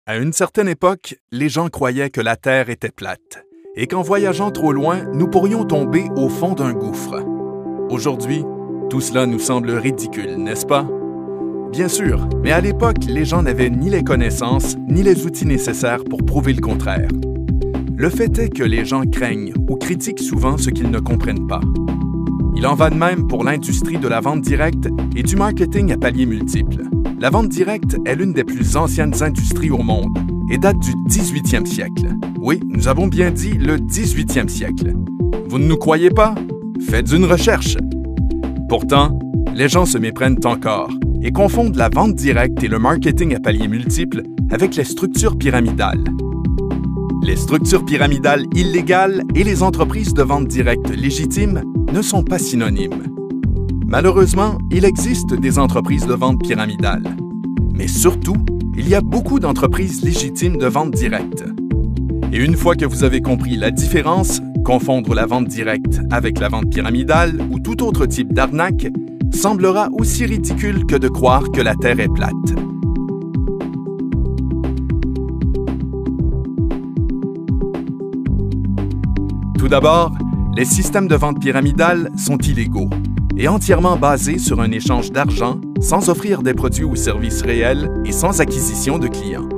À une certaine époque, les gens croyaient que la Terre était plate et qu'en voyageant trop loin, nous pourrions tomber au fond d'un gouffre. Aujourd'hui, tout cela nous semble ridicule, n'est-ce pas? Bien sûr, mais à l'époque, les gens n'avaient ni les connaissances ni les outils nécessaires pour prouver le contraire. Le fait est que les gens craignent ou critiquent souvent ce qu'ils ne comprennent pas. Il en va de même pour l'industrie de la vente directe et du marketing à paliers multiples. La vente directe est l'une des plus anciennes industries au monde et date du 18e siècle. Oui, nous avons bien dit le 18e siècle. Vous ne nous croyez pas? Faites une recherche. Pourtant, les gens se méprennent encore et confondent la vente directe et le marketing à paliers multiples avec les structures pyramidales. Les structures pyramidales illégales et les entreprises de vente directe légitimes ne sont pas synonymes. Malheureusement, il existe des entreprises de vente pyramidales. Mais surtout, il y a beaucoup d'entreprises légitimes de vente directe. Et une fois que vous avez compris la différence, confondre la vente directe avec la vente pyramidale ou tout autre type d'arnaque semblera aussi ridicule que de croire que la Terre est plate. Tout d'abord, les systèmes de vente pyramidale sont illégaux et entièrement basés sur un échange d'argent sans offrir des produits ou services réels et sans acquisition de clients.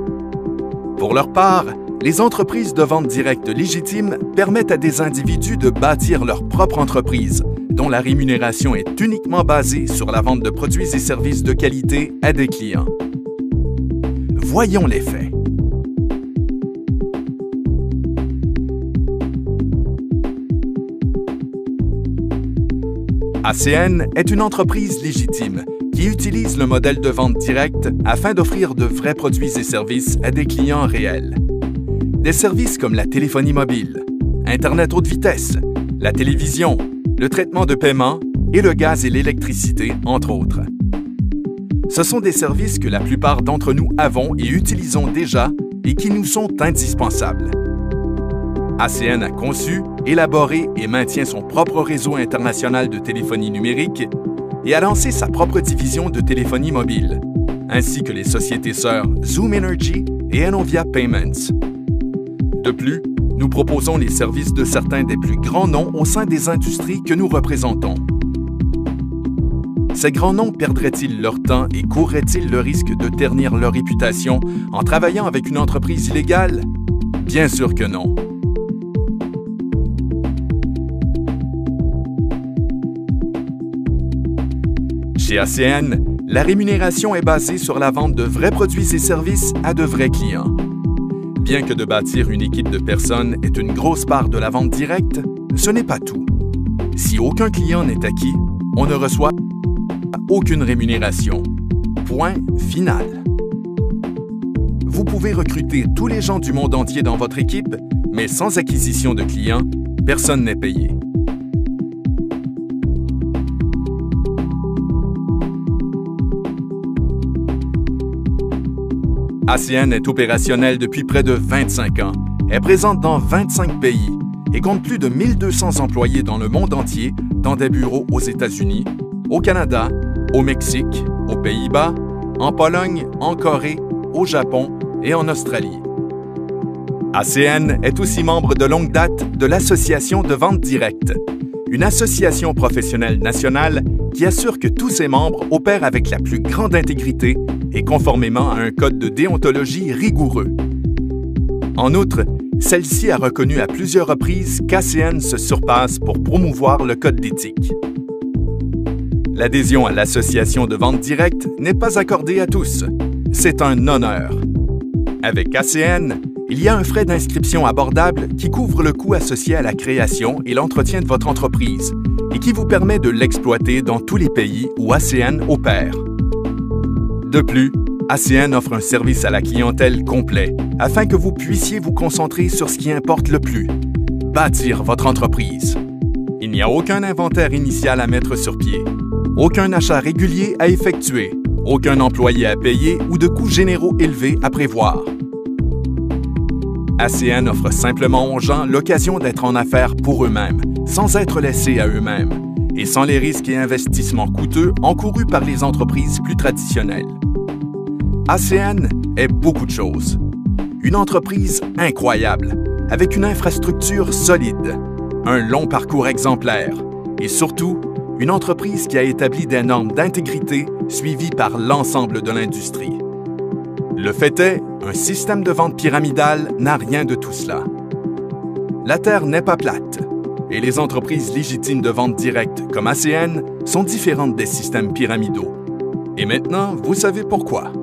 Pour leur part, les entreprises de vente directe légitimes permettent à des individus de bâtir leur propre entreprise, dont la rémunération est uniquement basée sur la vente de produits et services de qualité à des clients. Voyons les faits. ACN est une entreprise légitime qui utilise le modèle de vente directe afin d'offrir de vrais produits et services à des clients réels. Des services comme la téléphonie mobile, Internet haute vitesse, la télévision, le traitement de paiement et le gaz et l'électricité, entre autres. Ce sont des services que la plupart d'entre nous avons et utilisons déjà et qui nous sont indispensables. ACN a conçu, élaboré et maintient son propre réseau international de téléphonie numérique et a lancé sa propre division de téléphonie mobile, ainsi que les sociétés sœurs Zoom Energy et Enovia Payments. De plus, nous proposons les services de certains des plus grands noms au sein des industries que nous représentons. Ces grands noms perdraient-ils leur temps et courraient-ils le risque de ternir leur réputation en travaillant avec une entreprise illégale? Bien sûr que non. Chez ACN, la rémunération est basée sur la vente de vrais produits et services à de vrais clients. Bien que de bâtir une équipe de personnes est une grosse part de la vente directe, ce n'est pas tout. Si aucun client n'est acquis, on ne reçoit aucune rémunération. Point final. Vous pouvez recruter tous les gens du monde entier dans votre équipe, mais sans acquisition de clients, personne n'est payé. ACN est opérationnel depuis près de 25 ans, est présente dans 25 pays et compte plus de 1200 employés dans le monde entier, dans des bureaux aux États-Unis, au Canada, au Mexique, aux Pays-Bas, en Pologne, en Corée, au Japon et en Australie. ACN est aussi membre de longue date de l'Association de vente directe, une association professionnelle nationale qui assure que tous ses membres opèrent avec la plus grande intégrité et conformément à un code de déontologie rigoureux. En outre, celle-ci a reconnu à plusieurs reprises qu'ACN se surpasse pour promouvoir le code d'éthique. L'adhésion à l'association de vente directe n'est pas accordée à tous. C'est un honneur. Avec ACN, il y a un frais d'inscription abordable qui couvre le coût associé à la création et l'entretien de votre entreprise et qui vous permet de l'exploiter dans tous les pays où ACN opère. De plus, ACN offre un service à la clientèle complet afin que vous puissiez vous concentrer sur ce qui importe le plus, bâtir votre entreprise. Il n'y a aucun inventaire initial à mettre sur pied, aucun achat régulier à effectuer, aucun employé à payer ou de coûts généraux élevés à prévoir. ACN offre simplement aux gens l'occasion d'être en affaires pour eux-mêmes, sans être laissés à eux-mêmes, et sans les risques et investissements coûteux encourus par les entreprises plus traditionnelles. ACN est beaucoup de choses, Une entreprise incroyable, avec une infrastructure solide, un long parcours exemplaire et surtout, une entreprise qui a établi des normes d'intégrité suivies par l'ensemble de l'industrie. Le fait est, un système de vente pyramidal n'a rien de tout cela. La Terre n'est pas plate, et les entreprises légitimes de vente directe comme ACN sont différentes des systèmes pyramidaux. Et maintenant, vous savez pourquoi.